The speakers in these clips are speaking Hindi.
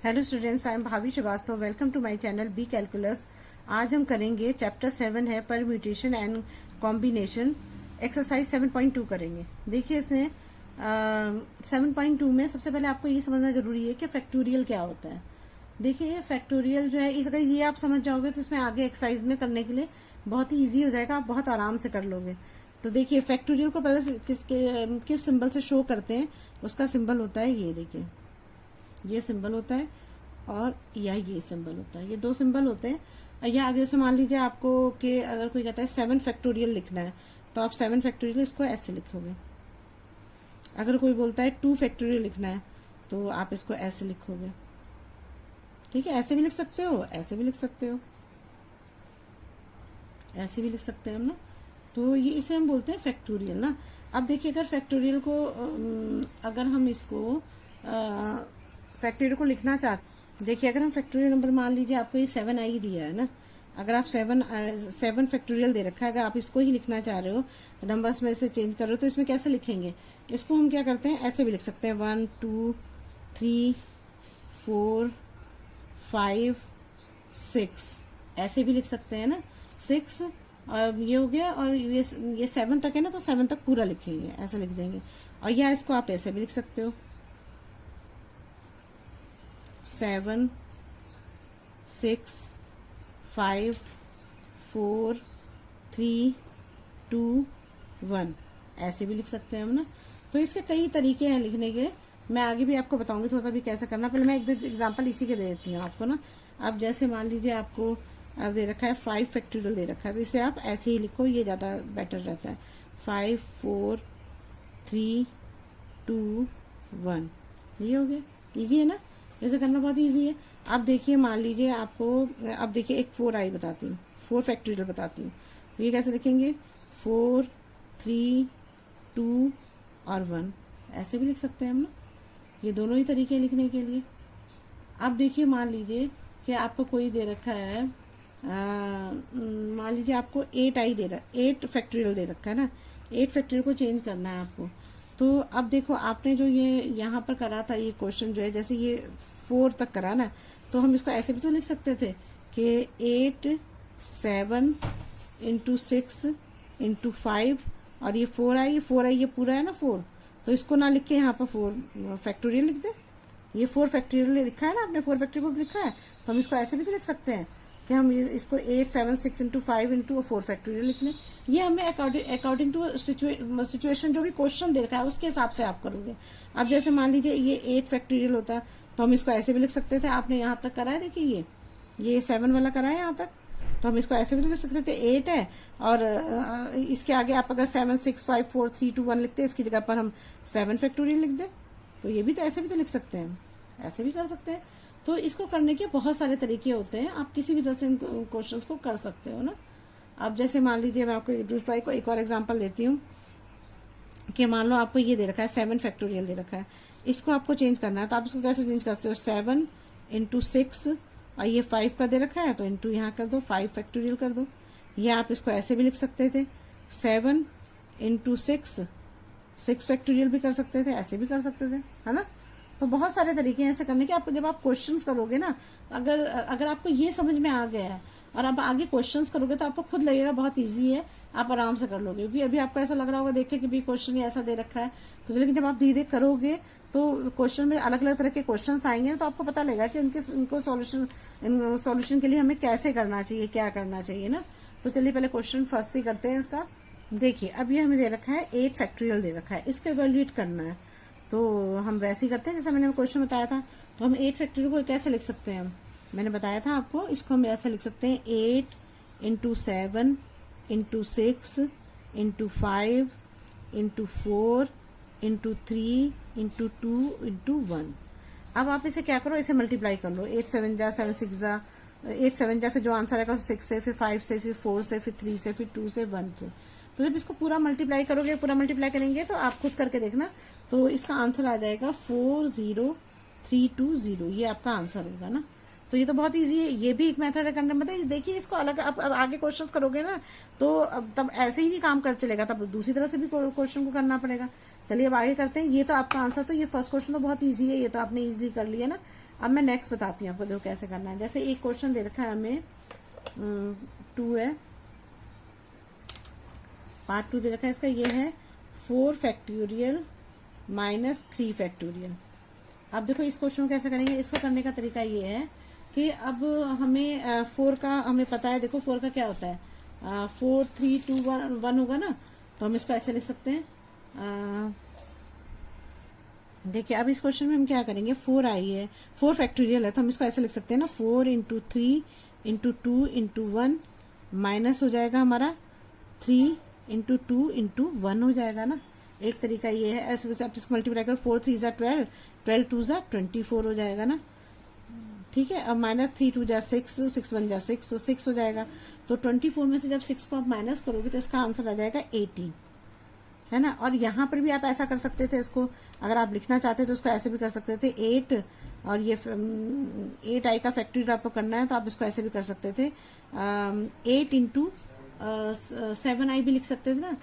Hello students, I am Bhavi Srivastava. Welcome to my channel B calculus. आज हम करेंगे चैप्टर 7 है परम्यूटेशन एंड कॉम्बिनेशन, एक्सरसाइज 7.2 करेंगे। देखिए इसमें 7.2 में सबसे पहले आपको ये समझना जरूरी है कि फैक्टोरियल क्या होता है। देखिए फैक्टोरियल जो है, इसका ये आप समझ जाओगे तो इसमें आगे एक्सरसाइज में करने के लिए बहुत ही ईजी हो जाएगा, आप बहुत आराम से कर लोगे। तो देखिए फैक्टोरियल को पहले किस सिंबल से शो करते हैं, उसका सिंबल होता है ये। देखिए ये सिंबल होता है और या ये सिंबल होता है, ये दो सिंबल होते हैं। या आगे से मान लीजिए आपको कि अगर कोई कहता है 7 फैक्टोरियल लिखना है तो आप 7 फैक्टोरियल इसको ऐसे लिखोगे। अगर कोई बोलता है 2 फैक्टोरियल लिखना है तो आप इसको ऐसे लिखोगे। ठीक है, ऐसे भी लिख सकते हो, ऐसे भी लिख सकते हो, ऐसे भी लिख सकते हैं हम ना। तो ये इसे हम बोलते हैं फैक्टोरियल ना। अब देखिए अगर फैक्टोरियल को अगर हम इसको फैक्टोरियल को लिखना चाहते, देखिए अगर हम फैक्टोरियल नंबर मान लीजिए आपको ये 7i दिया है ना, अगर आप 7 फैक्टोरियल दे रखा है, अगर आप इसको ही लिखना चाह रहे हो, नंबर्स में से चेंज कर रहे हो, तो इसमें कैसे लिखेंगे? इसको हम क्या करते हैं, ऐसे भी लिख सकते हैं 1 2 3 4 5 6, ऐसे भी लिख सकते हैं ना। 6 और ये हो गया, और ये 7 तक है ना, तो 7 तक पूरा लिखेंगे, ऐसे लिख देंगे। और या इसको आप ऐसे भी लिख सकते हो 7 6 5 4 3 2 1, ऐसे भी लिख सकते हैं हम ना। तो इसके कई तरीके हैं लिखने के, मैं आगे भी आपको बताऊंगी थोड़ा सा भी कैसे करना। पहले मैं एक दो एग्जांपल इसी के दे देती हूँ आपको ना। अब जैसे मान लीजिए आपको दे रखा है 5 फैक्टोरियल दे रखा है, तो इसे आप ऐसे ही लिखो, ये ज़्यादा बेटर रहता है। 5 4 3 2 1, ये हो गया। ईजी है ना, ऐसे करना बहुत ईजी है। अब देखिए मान लीजिए आपको, अब देखिए एक 4i बताती हूँ, 4 फैक्टोरियल बताती हूँ। तो ये कैसे लिखेंगे? 4 3 2 और 1, ऐसे भी लिख सकते हैं हम ना। ये दोनों ही तरीके लिखने के लिए। अब देखिए मान लीजिए कि आपको कोई दे रखा है, मान लीजिए आपको 8i दे रहा है, 8 फैक्टोरियल दे रखा है ना। 8 फैक्टोरियल को चेंज करना है आपको। तो अब देखो आपने जो ये यहाँ पर करा था, ये क्वेश्चन जो है, जैसे ये 4 तक करा ना, तो हम इसको ऐसे भी तो लिख सकते थे कि 8 7 इंटू 6 इंटू 5 और ये 4i ये पूरा है ना 4, तो इसको ना लिख के यहाँ पर 4 फैक्टोरियल लिख दे। ये 4 फैक्टोरियल लिखा है ना आपने, 4 फैक्टोरियल लिखा है, तो हम इसको ऐसे भी तो लिख सकते हैं कि हम इसको 8 7 6 इंटू 5 इंटू 4 फैक्टोरियल लिख लें। ये हमें अकॉर्डिंग टू सिचुएशन जो भी क्वेश्चन दे रखा है उसके हिसाब से आप करोगे। अब जैसे मान लीजिए ये 8 फैक्टोरियल होता तो हम इसको ऐसे भी लिख सकते थे। आपने यहाँ तक करा है, देखिए ये 7 वाला करा है यहाँ तक, तो हम इसको ऐसे भी तो लिख सकते थे। 8 है और इसके आगे आप अगर 7 6 5 4 3 2 1 लिखते, इसकी जगह पर हम 7 फैक्टोरियल लिख दें, तो ये भी तो ऐसे भी तो लिख सकते हैं, ऐसे भी कर सकते हैं। तो इसको करने के बहुत सारे तरीके होते हैं, आप किसी भी तरह से इन क्वेश्चंस को कर सकते हो ना। अब जैसे मान लीजिए मैं आपको दूसरा को एक और एग्जांपल देती हूँ कि मान लो आपको ये दे रखा है 7 फैक्टोरियल दे रखा है, इसको आपको चेंज करना है, तो आप इसको कैसे चेंज करते हो? 7 इंटू 6 और ये 5 का दे रखा है, तो इंटू यहाँ कर दो, 5 फैक्टोरियल कर दो। या आप इसको ऐसे भी लिख सकते थे 7 इंटू 6 फैक्टोरियल भी कर सकते थे, ऐसे भी कर सकते थे, है ना। तो बहुत सारे तरीके हैं ऐसे करने के। आप जब आप क्वेश्चंस करोगे ना, अगर आपको ये समझ में आ गया है और आप आगे क्वेश्चंस करोगे तो आपको खुद लगेगा बहुत इजी है, आप आराम से कर लोगे। क्योंकि अभी आपको ऐसा लग रहा होगा देख के कि भी क्वेश्चन ही ऐसा दे रखा है, तो लेकिन जब आप धीरे धीरे करोगे तो क्वेश्चन में अलग अलग तरह के क्वेश्चन आएंगे, तो आपको पता लगेगा कि उनको सॉल्यूशन के लिए हमें कैसे करना चाहिए, क्या करना चाहिए ना। तो चलिए पहले क्वेश्चन फर्स्ट ही करते हैं इसका। देखिए अब ये हमें दे रखा है 8 फैक्टोरियल दे रखा है, इसको इवेल्युएट करना है, तो हम वैसे ही करते हैं जैसे मैंने क्वेश्चन बताया था। तो हम 8 फैक्टोरियल को कैसे लिख सकते हैं, मैंने बताया था आपको, इसको हम ऐसे लिख सकते हैं 8 into 7 into 6 into 5 into 4 into 3 into 2 into 1। अब आप इसे क्या करो, इसे मल्टीप्लाई कर लो। 8 7 जा 7 6 जा 8 7 जा, फिर जो आंसर आएगा 6 से, फिर 5 से, फिर 4 से, फिर 3 से, फिर 2 से, 1 से। तो जब इसको पूरा मल्टीप्लाई करोगे, पूरा मल्टीप्लाई करेंगे तो आप खुद करके देखना, तो इसका आंसर आ जाएगा 40320, ये आपका आंसर होगा ना। तो ये तो बहुत इजी है, ये भी एक मेथड है करने में। देखिए इसको अलग अब आगे क्वेश्चन करोगे ना, तो अब तब ऐसे ही नहीं काम कर चलेगा, तब दूसरी तरह से भी क्वेश्चन को करना पड़ेगा। चलिए अब आगे करते हैं। ये तो आपका आंसर, तो ये फर्स्ट क्वेश्चन तो बहुत इजी है, ये तो आपने इजीली कर लिया ना। अब मैं नेक्स्ट बताती हूँ आपको, देखो कैसे करना है। जैसे एक क्वेश्चन दे रखा है हमें 2 है, पार्ट 2 दे रखा है इसका, ये है 4 फैक्टोरियल माइनस 3 फैक्टोरियल। अब देखो इस क्वेश्चन को कैसे करेंगे। इसको करने का तरीका ये है कि अब हमें 4 का हमें पता है, देखो 4 का क्या होता है, 4 3 2 1 होगा ना, तो हम इसको ऐसे लिख सकते हैं। देखिए अब इस क्वेश्चन में हम क्या करेंगे, 4 आई है, 4 फैक्टोरियल है, तो हम इसको ऐसे लिख सकते हैं ना, 4 इंटू 3 इंटू 2 इंटू 1 माइनस हो जाएगा हमारा 3 इंटू 2 इंटू 1 हो जाएगा ना। एक तरीका ये है, ऐसे वैसे आप इसको मल्टीप्लाई करो, 4 3 जा 12, 12 2 जा 24 हो जाएगा ना, ठीक है। अब माइनस 3 2 जा 6, 6 1 जा 6, तो 6 हो जाएगा। तो 24 में से जब 6 को आप माइनस करोगे तो इसका आंसर आ जाएगा 18, है ना। और यहाँ पर भी आप ऐसा कर सकते थे, इसको अगर आप लिखना चाहते तो उसको ऐसे भी कर सकते थे 8, और ये 8 आई का फैक्टोरियल आपको करना है तो आप इसको ऐसे भी कर सकते थे 8 इंटू 7 आई भी लिख सकते थे ना,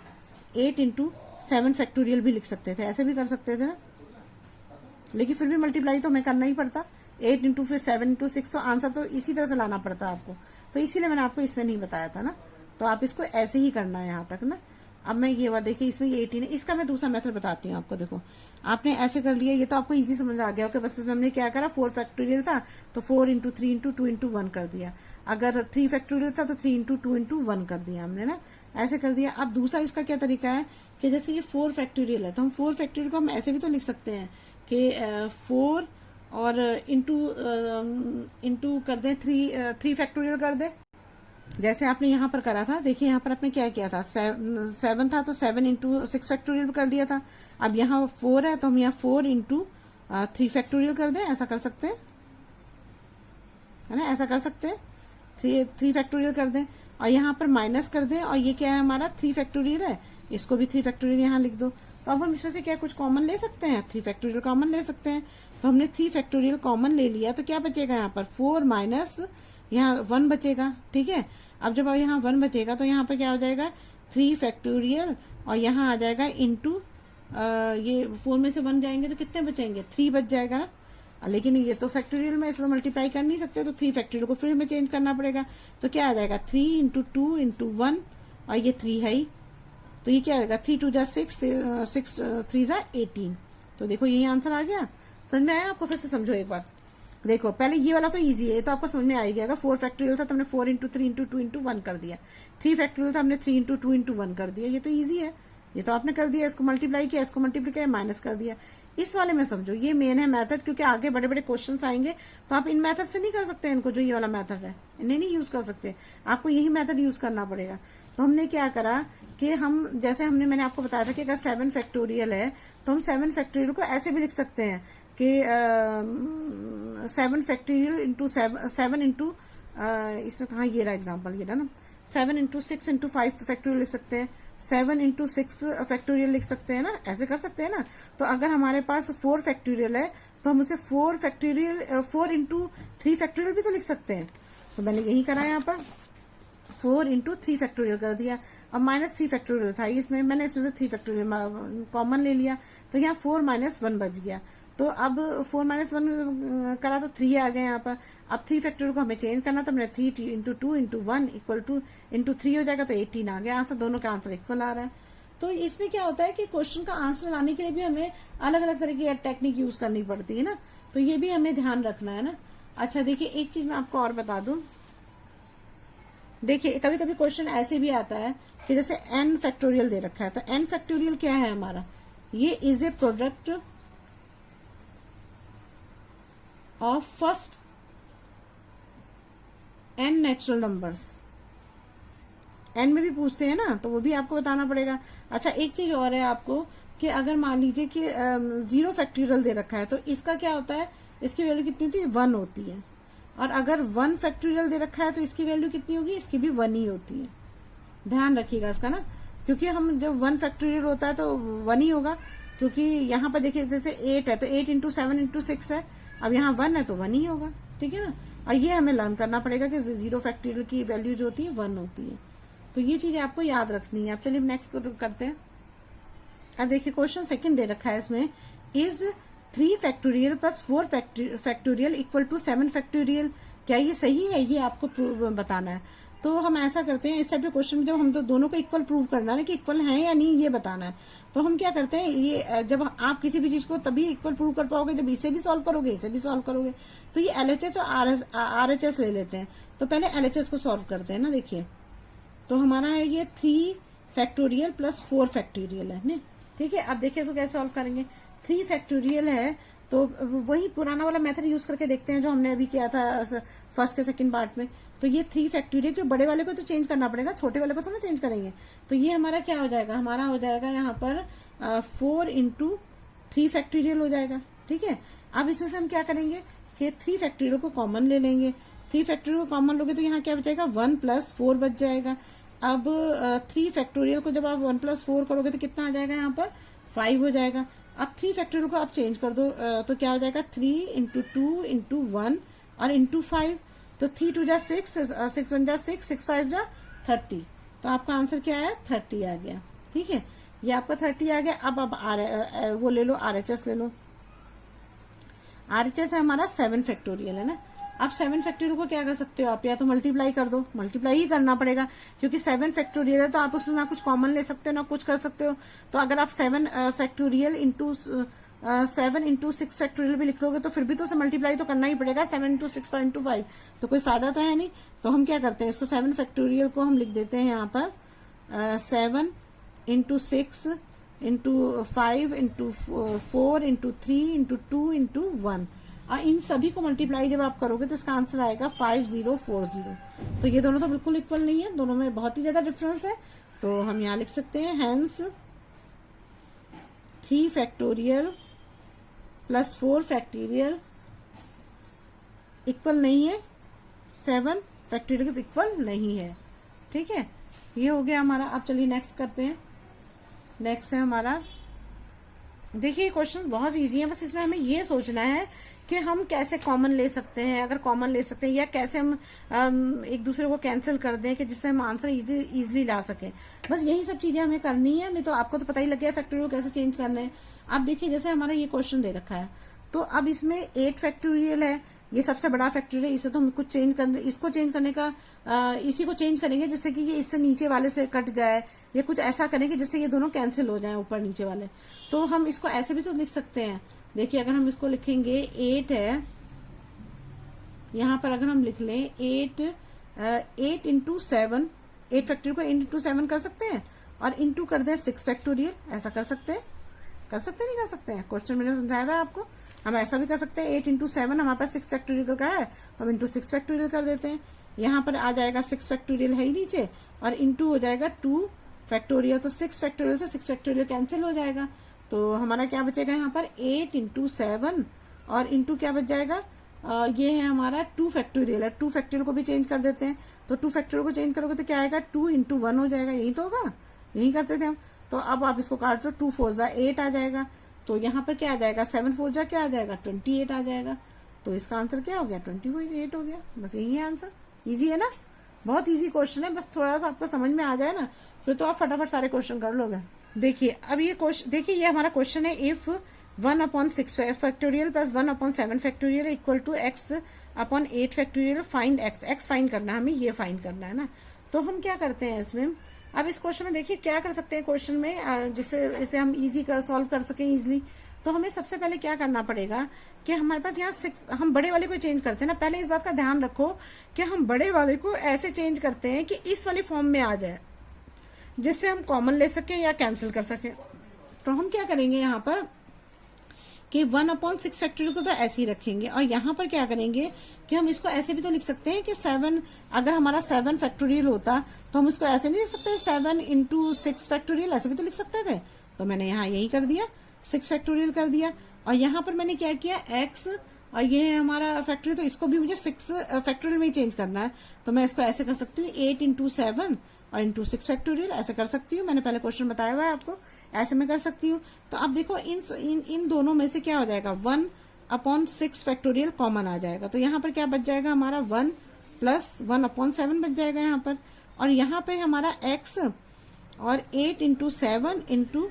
8 इंटू 7 फैक्टोरियल भी लिख सकते थे, ऐसे भी कर सकते थे ना। लेकिन फिर भी मल्टीप्लाई तो हमें करना ही पड़ता, 8 इंटू फिर 7 इंटू 6, तो आंसर तो इसी तरह से लाना पड़ता आपको, तो इसीलिए मैंने आपको इसमें नहीं बताया था ना। तो आप इसको ऐसे ही करना है यहाँ तक ना। अब मैं ये देखिए इसमें ये 18 है, इसका मैं दूसरा मेथड बताती हूँ आपको। देखो आपने ऐसे कर लिया, ये तो आपको इजी समझ आ गया, ओके। बस इसमें हमने क्या करा, 4 फैक्टोरियल था तो 4 इंटू 3 इंटू 2 इंटू 1 कर दिया। अगर 3 फैक्टोरियल था तो 3 इंटू 2 इंटू 1 कर दिया हमने ना, ऐसे कर दिया। अब दूसरा इसका क्या तरीका है कि जैसे ये 4 फैक्टोरियल है तो हम 4 फैक्टोरियल को हम ऐसे भी तो लिख सकते हैं कि 4 और इंटू कर दें 3 फैक्टोरियल कर दे, जैसे आपने यहाँ पर करा था। देखिए यहाँ पर आपने क्या किया था, 7 था तो 7 इंटू 6 फैक्टोरियल कर दिया था। अब यहाँ 4 है तो हम यहाँ 4 इंटू 3 फैक्टोरियल कर दें, ऐसा कर सकते हैं, है ना, ऐसा कर सकते हैं, 3 फैक्टोरियल कर दें। और यहाँ पर माइनस कर दें, और ये क्या है हमारा 3 फैक्टोरियल है, इसको भी 3 फैक्टोरियल यहाँ लिख दो। तो अब हम इसमें से क्या कुछ कॉमन ले सकते हैं, 3 फैक्टोरियल कॉमन ले सकते हैं। तो हमने 3 फैक्टोरियल कॉमन ले लिया, तो क्या बचेगा यहाँ पर 4 माइनस यहाँ 1 बचेगा, ठीक है। अब जब यहाँ 1 बचेगा तो यहाँ पर क्या हो जाएगा 3 फैक्टोरियल, और यहाँ आ जाएगा इंटू ये 4 में से 1 जाएंगे तो कितने बचेंगे, 3 बच जाएगा ना। लेकिन ये तो फैक्टोरियल में इसको मल्टीप्लाई कर नहीं सकते, तो 3 फैक्टोरियल को फिर हमें चेंज करना पड़ेगा। तो क्या आ जाएगा 3 इंटू 2 इंटू 1, और ये 3 है ही, तो ये क्या होगा 3 2 जा 6, 6 3 जा 18। तो देखो यही आंसर आ गया। समझ में आया आपको, फिर से समझो एक बार। देखो पहले ये वाला तो इजी है, तो आपको समझ में आ गया। अगर 4 फैक्टोरियल था तो हमने 4 इंटू 3 इंटू 2 इंटू 1 कर दिया, 3 फैक्टोरियल था हमने 3 इंटू 2 इंटू 1 कर दिया, ये तो इजी है, ये तो आपने कर दिया। इसको मल्टीप्लाई किया, इसको मल्टीप्लाई किया, माइनस कर दिया। इस वाले में समझो ये मेन है मेथड, क्योंकि आगे बड़े बड़े क्वेश्चंस आएंगे तो आप इन मेथड से नहीं कर सकते इनको, जो ये वाला मेथड है इन्हें नहीं यूज कर सकते, आपको यही मेथड यूज करना पड़ेगा। तो हमने क्या करा कि हम जैसे मैंने आपको बताया था कि अगर 7 फैक्टोरियल है तो हम 7 फैक्टोरियल को ऐसे भी लिख सकते हैं कि 7 फैक्टोरियल इंटू 7 इंटू इसमें कहाँ ये रहा एग्जाम्पल, ये रहा ना, 7 इंटू 6 इंटू 5 फैक्टोरियल लिख सकते हैं, 7 इंटू 6 फैक्टोरियल लिख सकते हैं ना, ऐसे कर सकते हैं ना। तो अगर हमारे पास 4 फैक्टोरियल है तो हम उसे 4 इंटू 3 फैक्टोरियल भी तो लिख सकते हैं। तो मैंने यही करा यहाँ पर, 4 इंटू 3 फैक्टोरियल कर दिया। अब माइनस 3 फैक्टोरियल था इसमें, मैंने इसमें से 3 फैक्टोरियल कॉमन ले लिया, तो यहाँ 4 माइनस 1 बच गया। तो अब 4 माइनस 1 करा तो 3 आ गए यहाँ पर। अब 3 फैक्टोरियल को हमें चेंज करना, तो मैंने 3 into 2 into 1 equal two into 3 हो जाएगा, तो 18 आ गया आंसर। दोनों का आंसर इक्वल आ रहा है। तो इसमें क्या होता है कि क्वेश्चन का आंसर लाने के लिए भी हमें अलग अलग तरह की टेक्निक यूज करनी पड़ती है ना, तो ये भी हमें ध्यान रखना है ना। अच्छा देखिए एक चीज मैं आपको और बता दूं, देखिए कभी कभी क्वेश्चन ऐसे भी आता है कि जैसे n फैक्टोरियल दे रखा है, तो n फैक्टोरियल क्या है हमारा, ये is a product of first n natural numbers. n में भी पूछते हैं ना, तो वो भी आपको बताना पड़ेगा। अच्छा एक चीज और है आपको कि अगर मान लीजिए कि 0 फैक्टोरियल दे रखा है तो इसका क्या होता है, इसकी वैल्यू कितनी होती है, 1 होती है। और अगर 1 फैक्टोरियल दे रखा है तो इसकी वैल्यू कितनी होगी, इसकी भी 1 ही होती है। ध्यान रखिएगा इसका ना, क्योंकि हम जब 1 फैक्टोरियल होता है तो 1 ही होगा, क्योंकि यहाँ पर देखिए जैसे 8 है तो 8 इंटू 7 इंटू 6 है, अब यहाँ 1 है तो 1 ही होगा, ठीक है ना। और ये हमें लर्न करना पड़ेगा कि 0 फैक्टोरियल की वैल्यू जो होती है 1 होती है। तो ये चीज आपको याद रखनी है। अब चलिए नेक्स्ट करते हैं। अब देखिए क्वेश्चन सेकंड दे रखा है इसमें, is 3 factorial plus 4 factorial equal to 7 factorial, क्या ये सही है? ये आपको प्रूव बताना है। तो हम ऐसा करते हैं, इस टाइप के क्वेश्चन में जब हम तो दोनों को इक्वल प्रूव करना है ना कि इक्वल है या नहीं, ये बताना है। तो हम क्या करते हैं, ये जब आप किसी भी चीज को तभी इक्वल प्रूव कर पाओगे जब इसे भी सॉल्व करोगे, इसे भी सॉल्व करोगे। तो ये LHS और RHS ले लेते हैं। तो पहले LHS को सॉल्व करते हैं ना। देखिए, तो हमारा है ये 3 फैक्टोरियल प्लस 4 फैक्टोरियल है ना। ठीक है, अब देखिए इसको कैसे सॉल्व करेंगे। 3 फैक्टोरियल है तो वही पुराना वाला मेथड यूज करके देखते हैं जो हमने अभी किया था फर्स्ट के सेकंड पार्ट में। तो ये 3 फैक्टोरियल, क्यों बड़े वाले को तो चेंज करना पड़ेगा, छोटे वाले को थोड़ा चेंज करेंगे। तो ये हमारा क्या हो जाएगा, हमारा हो जाएगा यहाँ पर 4 इंटू 3 फैक्टोरियल हो जाएगा। ठीक है, अब इसमें से हम क्या करेंगे कि 3 फैक्टोरियल को कॉमन ले लेंगे। 3 फैक्टोरियल को कॉमन लोगे तो यहाँ क्या बचेगा, 1 प्लस 4 बच जाएगा। अब 3 फैक्टोरियल को जब आप 1 प्लस 4 करोगे तो कितना आ जाएगा, यहाँ पर 5 हो जाएगा। अब 3 फैक्टोरियल को आप चेंज कर दो तो क्या हो जाएगा, 3 इंटू 2 इंटू 1 और इंटू 5। तो 3 2 जा 6, 6 1 जा 6, 6 5 जा 30। तो आपका आंसर क्या है, 30 आ गया। ठीक है, ये आपका 30 आ गया। अब वो ले लो, RHS ले लो। RHS है हमारा 7 फैक्टोरियल है ना। अब 7 फैक्टोरियल को क्या कर सकते हो आप, या तो मल्टीप्लाई कर दो, मल्टीप्लाई ही करना पड़ेगा क्योंकि 7 फैक्टोरियल है। तो आप उसमें ना कुछ कॉमन ले सकते हो ना कुछ कर सकते हो। तो अगर आप 7 फैक्टोरियल इंटू 7 इंटू 6 फैक्टोरियल भी लिख लोगे तो फिर भी तो उसे मल्टीप्लाई तो करना ही पड़ेगा, 7 इंटू 6 इंटू 5। तो कोई फायदा तो है नहीं। तो हम क्या करते हैं, इसको 7 फैक्टोरियल को हम लिख देते हैं यहाँ पर 7 into 6 into 5 into 4 into 3 into 2 into 1। और इन सभी को मल्टीप्लाई जब आप करोगे तो इसका आंसर आएगा 5040। तो ये दोनों तो बिल्कुल इक्वल नहीं है, दोनों में बहुत ही ज्यादा डिफरेंस है। तो हम यहाँ लिख सकते हैं hence 3 factorial plus 4 factorial equal नहीं है 7 फैक्टोरियल के इक्वल नहीं है। ठीक है, ये हो गया हमारा। अब चलिए नेक्स्ट करते हैं। नेक्स्ट है हमारा, देखिए क्वेश्चन बहुत इजी है, बस इसमें हमें ये सोचना है कि हम कैसे कॉमन ले सकते हैं, अगर कॉमन ले सकते हैं, या कैसे हम एक दूसरे को कैंसिल कर दें कि जिससे हम आंसर इजीली ला सकें। बस यही सब चीजें हमें करनी है। नहीं तो आपको तो पता ही लग गया फैक्टोरियल कैसे चेंज करना है। अब देखिए जैसे हमारा ये क्वेश्चन दे रखा है, तो अब इसमें 8 फैक्टोरियल है, ये सबसे बड़ा फैक्टोरियल है। इसे तो हम कुछ चेंज करने, इसको चेंज करने का इसी को चेंज करेंगे जिससे कि ये इससे नीचे वाले से कट जाए, या कुछ ऐसा करेंगे जिससे ये दोनों कैंसिल हो जाए ऊपर नीचे वाले। तो हम इसको ऐसे भी तो लिख सकते हैं। देखिए अगर हम इसको लिखेंगे 8 है, यहाँ पर अगर हम लिख लें 8 इंटू 7, 8 फैक्टोरियल को इंटू 7 कर सकते हैं और इंटू कर दें 6 फैक्टोरियल, ऐसा कर सकते हैं नहीं कर सकते हैं। क्वेश्चन मैंने समझाया हुआ है आपको, हम ऐसा भी कर सकते हैं। 8 इंटू 7 हमारे पास 6 फैक्टोरियल का है तो हम इंटू 6 फैक्टोरियल कर देते हैं। यहाँ पर आ जाएगा 6 फैक्टोरियल है ही नीचे और इंटू हो जाएगा 2 फैक्टोरियल। तो 6 फैक्टोरियल से 6 फैक्टोरियल कैंसिल हो जाएगा। तो हमारा क्या बचेगा यहाँ पर 8 इंटू 7 और इंटू क्या बच जाएगा, ये है हमारा 2 फैक्टोरियल है। 2 फैक्टोरियल को भी चेंज कर देते हैं। तो 2 फैक्टोरियल को चेंज करोगे तो क्या आएगा, 2 इंटू 1 हो जाएगा। यही तो होगा, यही करते थे हम। तो अब आप इसको काट दो, 2 4 जा 8 आ जाएगा। तो यहाँ पर क्या आ जाएगा, 7 4 जा क्या आ जाएगा, 28 आ जाएगा। तो इसका आंसर क्या हो गया, 28 हो गया। बस यही है आंसर। इजी है ना, बहुत इजी क्वेश्चन है। बस थोड़ा सा आपको समझ में आ जाए ना, फिर तो आप फटाफट सारे क्वेश्चन कर लोगे। देखिए अब ये क्वेश्चन, देखिए ये हमारा क्वेश्चन है, if 1/6 factorial plus 1/7 factorial equal to x/8 factorial, find x find करना है हमें, ये फाइंड करना है ना। तो हम क्या करते हैं इसमें, अब इस क्वेश्चन में देखिए क्या कर सकते हैं क्वेश्चन में, जिससे इसे हम इजी सॉल्व कर सकें इजिली। तो हमें सबसे पहले क्या करना पड़ेगा कि हमारे पास यहाँ हम बड़े वाले को चेंज करते हैं ना। पहले इस बात का ध्यान रखो कि हम बड़े वाले को ऐसे चेंज करते हैं कि इस वाली फॉर्म में आ जाए, जिससे हम कॉमन ले सकें या कैंसिल कर सकें। तो हम क्या करेंगे यहाँ पर कि 1/6 फैक्टोरियल को तो ऐसे ही रखेंगे, और यहाँ पर क्या करेंगे कि हम इसको ऐसे भी तो लिख सकते हैं कि 7, अगर हमारा 7 फैक्टोरियल होता तो हम इसको ऐसे नहीं लिख सकते 7 इंटू 6 फैक्टोरियल, ऐसे भी तो लिख सकते थे। तो मैंने यहाँ यही कर दिया, 6 फैक्टोरियल कर दिया। और यहाँ पर मैंने क्या किया, x और ये है हमारा फैक्टोरियल, तो इसको भी मुझे 6 फैक्टोरियल में ही चेंज करना है। तो मैं इसको ऐसे कर सकती हूँ 8 इंटू 7 और इंटू 6 फैक्टोरियल, ऐसे कर सकती हूँ। मैंने पहले क्वेश्चन बताया हुआ है आपको, ऐसे मैं कर सकती हूँ। तो अब देखो इन दोनों में से क्या हो जाएगा, 1/6 फैक्टोरियल कॉमन आ जाएगा। तो यहाँ पर क्या बच जाएगा हमारा 1 प्लस 1/7 बच जाएगा यहाँ पर। और यहाँ पे हमारा x और 8 इंटू 7 इंटू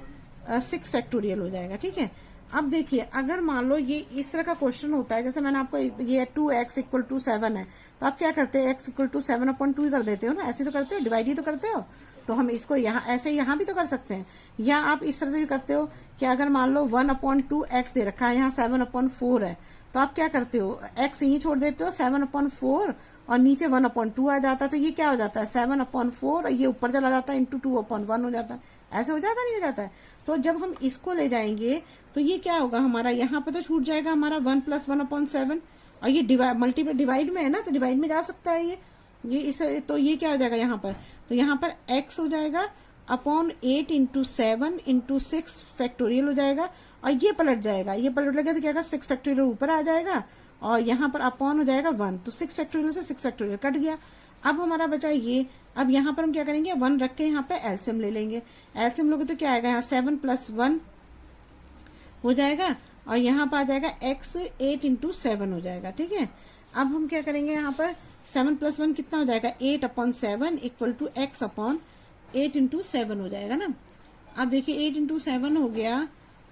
6 फैक्टोरियल हो जाएगा। ठीक है, अब देखिए, अगर मान लो ये इस तरह का क्वेश्चन होता है, जैसे मैंने आपको ये 2x इक्वल टू 7 है, तो आप क्या करते हैं, x इक्वल टू 7/2 ही कर देते हो ना, ऐसे तो करते हो, डिवाइड ही तो करते हो। तो हम इसको यहाँ ऐसे यहाँ भी तो कर सकते हैं, या आप इस तरह से भी करते हो कि अगर मान लो 1/2x दे रखा है, यहाँ 7/4 है, तो आप क्या करते हो, x यहीं छोड़ देते हो, 7/4 और नीचे 1/2 आ जाता है, तो ये क्या हो जाता है 7/4 और ये ऊपर चला जाता है इंटू 2/1 हो जाता है। ऐसे हो जाता नहीं हो जाता है। तो जब हम इसको ले जाएंगे तो ये क्या होगा हमारा, यहाँ पे तो छूट जाएगा हमारा 1 + 1/7, और ये डिवाइड में है ना, तो डिवाइड में जा सकता है ये इस, तो ये क्या हो जाएगा यहाँ पर, तो यहाँ पर x हो जाएगा अपॉन 8 × 7 × 6 फैक्टोरियल हो जाएगा, और ये पलट जाएगा, ये पलट लगे तो क्या होगा 6 फैक्टोरियल ऊपर आ जाएगा, और यहाँ पर अपॉन हो जाएगा 1, तो 6 फैक्टोरियल से 6 फैक्टोरियल कट गया। अब हमारा बचा ये, अब यहाँ पर हम क्या करेंगे, 1 रख के यहाँ पे एलसीएम ले लेंगे। एलसीएम लोगे तो क्या आएगा, यहाँ 7 + 1 हो जाएगा, और यहाँ पर आ जाएगा x 8 × 7 हो जाएगा। ठीक है, अब हम क्या करेंगे, यहाँ पर 7 + 1 कितना हो जाएगा, 8/7 = x/8 × 7 हो जाएगा ना। अब देखिए 8 × 7 हो गया,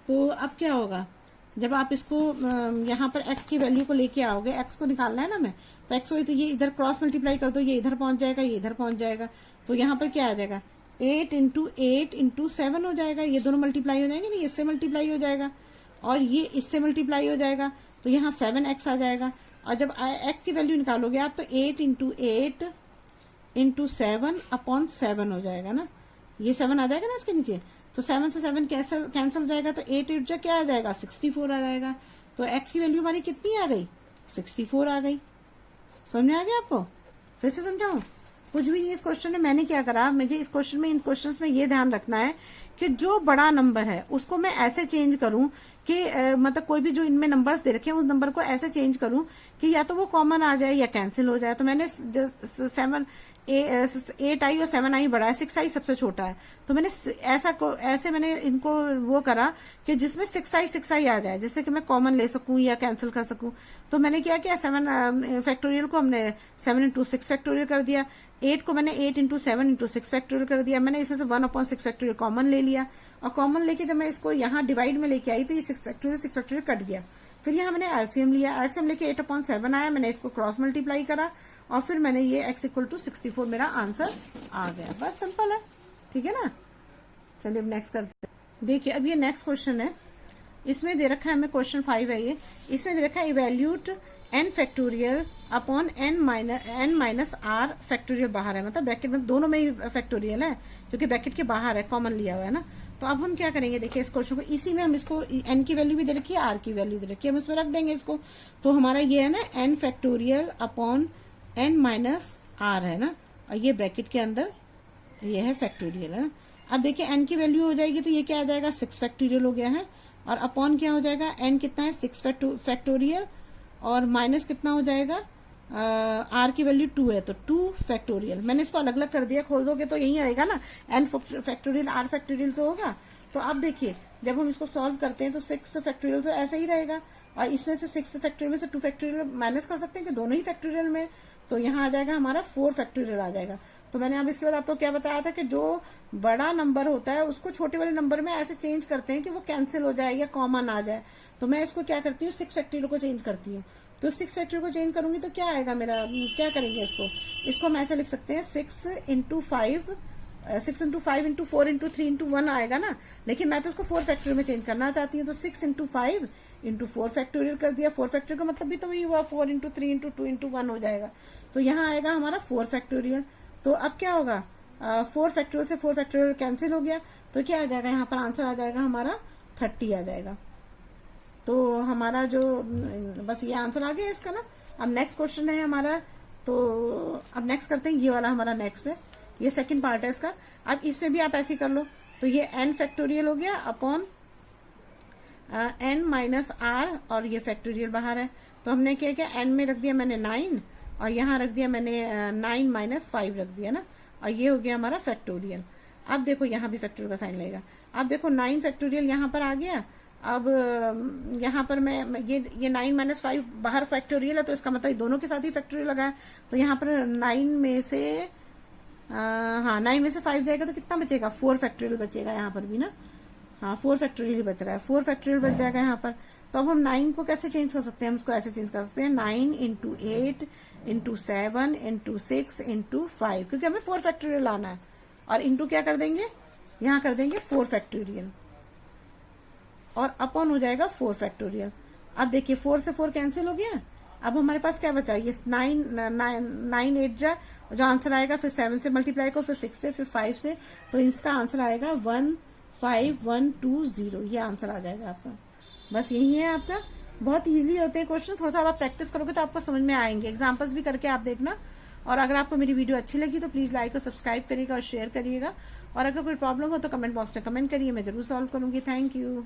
तो अब क्या होगा, जब आप इसको यहाँ पर x की वैल्यू को लेके आओगे, x को निकालना है ना हमें, तो x हो तो ये इधर क्रॉस मल्टीप्लाई कर दो, ये इधर पहुंच जाएगा, ये इधर पहुंच जाएगा, तो यहाँ पर क्या आ जाएगा 8 × 8 × 7 हो जाएगा, ये दोनों मल्टीप्लाई हो जाएंगे ना, इससे मल्टीप्लाई हो जाएगा और ये इससे मल्टीप्लाई हो जाएगा, तो यहाँ 7x आ जाएगा। और जब x की वैल्यू निकालोगे आप, तो 8 × 8 × 7/7 हो जाएगा ना, ये 7 आ जाएगा ना इसके नीचे, तो 7 से 7 कैंसिल हो जाएगा, तो 8 8 क्या आ जाएगा 64 आ जाएगा। तो x की वैल्यू हमारी कितनी आ गई, 64 आ गई। समझ में आ गया आपको, फिर से समझाऊं, कुछ भी नहीं इस क्वेश्चन में। मैंने क्या करा, मुझे इस क्वेश्चन में, इन क्वेश्चंस में ये ध्यान रखना है कि जो बड़ा नंबर है उसको मैं ऐसे चेंज करूं कि मतलब कोई भी जो इनमें नंबर्स दे रखे हैं उस नंबर को ऐसे चेंज करूं कि या तो वो कॉमन आ जाए या कैंसिल हो जाए। तो मैंने 8 आई और 7 आई बड़ा है, 6 आई सबसे छोटा है, तो मैंने ऐसे मैंने इनको वो करा कि जिसमें 6 आई आ जाए, जिससे कि मैं कॉमन ले सकूं या कैंसिल कर सकूं। तो मैंने क्या किया, 7 फैक्टोरियल को हमने 7 × 6 फैक्टोरियल कर दिया, 8 को मैंने 8 × 7 × 6 फैक्टोरियल कर दिया। मैंने इसे 1/6 फैक्टोरियल कॉमन ले लिया, और कॉमन लेके जब मैं इसको यहाँ डिवाइड में लेके आई तो ये 6 फैक्टोरियल कट गया। फिर यहाँ मैंने एलसीएम लिया, एलसीएम लेके 8/7 आया, मैंने इसको क्रॉस मल्टीप्लाई करा, और फिर मैंने ये x = 64 मेरा आंसर आ गया। बस सिंपल है, ठीक है ना। चलिए अब नेक्स्ट करते हैं। देखिए अब ये नेक्स्ट क्वेश्चन है, इसमें दे रखा है हमें, क्वेश्चन 5 है ये, इसमें दे रखा है evaluate n factorial upon n - r factorial बाहर है, मतलब ब्रैकेट में दोनों में ही फैक्टोरियल है क्योंकि ब्रैकेट के बाहर है, कॉमन लिया हुआ है ना। तो अब हम क्या करेंगे, देखिए इस क्वेश्चन को, इसी में हम इसको n की वैल्यू भी दे रखी है, r की वैल्यू दे रखी है, हम इसमें रख देंगे इसको। तो हमारा ये है ना n factorial upon n - r है ना, और ये ब्रैकेट के अंदर ये है फैक्टोरियल है ना। अब देखिए n की वैल्यू हो जाएगी तो ये क्या आ जाएगा 6 फैक्टोरियल हो गया है, और अपॉन क्या हो जाएगा, n कितना है 6 फैक्टोरियल, और माइनस कितना हो जाएगा, r की वैल्यू 2 है तो 2 फैक्टोरियल। मैंने इसको अलग अलग कर दिया, खोल दोगे तो यही आएगा ना, n फैक्टोरियल r फैक्टोरियल तो होगा। तो अब देखिए जब हम इसको सॉल्व करते हैं तो 6 फैक्टोरियल तो ऐसा ही रहेगा, और इसमें से 6 फैक्टोरियल में से 2 फैक्टोरियल माइनस कर सकते हैं कि दोनों ही फैक्टोरियल में, तो यहाँ आ जाएगा हमारा 4 फैक्टोरियल आ जाएगा। तो मैंने अब इसके बाद आपको क्या बताया था कि जो बड़ा नंबर होता है उसको छोटे वाले नंबर में ऐसे चेंज करते हैं कि वो कैंसिल हो जाए या कॉमन आ जाए। तो मैं इसको क्या करती हूँ, 6 फैक्टोरियल को चेंज करती हूँ। तो 6 फैक्टोरियल को चेंज करूंगी तो क्या आएगा मेरा, क्या करेंगे इसको हम ऐसे लिख सकते हैं 6 × 5 × 4 × 3 × 1 आएगा ना, लेकिन मैं तो उसको 4 फैक्टोरियल में चेंज करना चाहती हूँ। तो 6 × 5 × 4 फैक्टोरियल कर दिया, 4 फैक्टोरियल का मतलब भी तो वही हुआ, 4 × 3 × 2 × 1 हो जाएगा। तो यहाँ आएगा हमारा 4 फैक्टोरियल। तो अब क्या होगा, 4 फैक्टोरियल से 4 फैक्टोरियल कैंसिल हो गया, तो क्या आ जाएगा, यहाँ पर आंसर आ जाएगा हमारा 30 आ जाएगा। तो हमारा जो बस ये आंसर आ गया इसका ना। अब नेक्स्ट क्वेश्चन है हमारा, तो अब नेक्स्ट करते हैं, ये वाला हमारा नेक्स्ट है, ये सेकंड पार्ट है इसका। अब इसमें भी आप ऐसे कर लो, तो ये n फैक्टोरियल हो गया अपॉन n - r, और ये फैक्टोरियल बाहर है, तो हमने क्या किया, n में रख दिया मैंने 9, और यहाँ रख दिया मैंने 9 - 5 रख दिया ना, और ये हो गया हमारा फैक्टोरियल। अब देखो यहाँ भी फैक्टोरियल का साइन लगेगा। अब देखो 9 फैक्टोरियल यहाँ पर आ गया। अब यहाँ पर मैं ये 9 - 5 बाहर फैक्टोरियल है, तो इसका मतलब दोनों के साथ ही फैक्टोरियल लगा है। तो यहाँ पर 9 में से 9 में से 5 जाएगा तो कितना बचेगा, 4 फैक्टोरियल बचेगा यहाँ पर भी ना। हाँ 4 फैक्टोरियल बच रहा है, 4 फैक्टोरियल बच जाएगा यहाँ पर। तो अब हम 9 को कैसे चेंज कर सकते हैं, हम उसको ऐसे चेंज कर सकते हैं 9 इंटू 8 इंटू 7 इंटू 6 इंटू 5, क्योंकि हमें 4 फैक्टोरियल लाना है। और इंटू क्या कर देंगे, यहाँ कर देंगे 4 फैक्टोरियल और अपॉन हो जाएगा 4 फैक्टोरियल। अब देखिए 4 से 4 कैंसिल हो गया। अब हमारे पास क्या बचा, ये 9 8 जो आंसर आएगा, फिर 7 से मल्टीप्लाई करो, फिर 6 से, फिर 5 से, तो इसका आंसर आएगा 15120। ये आंसर आ जाएगा आपका। बस यही है आपका। बहुत इजीली होते हैं क्वेश्चन, थोड़ा सा आप प्रैक्टिस करोगे तो आपको समझ में आएंगे। एग्जाम्पल्स भी करके आप देखना। और अगर आपको मेरी वीडियो अच्छी लगी तो प्लीज लाइक और सब्सक्राइब करिएगा और शेयर करिएगा। और अगर कोई प्रॉब्लम हो तो कमेंट बॉक्स में कमेंट करिए, मैं जरूर सॉल्व करूंगी। Thank you.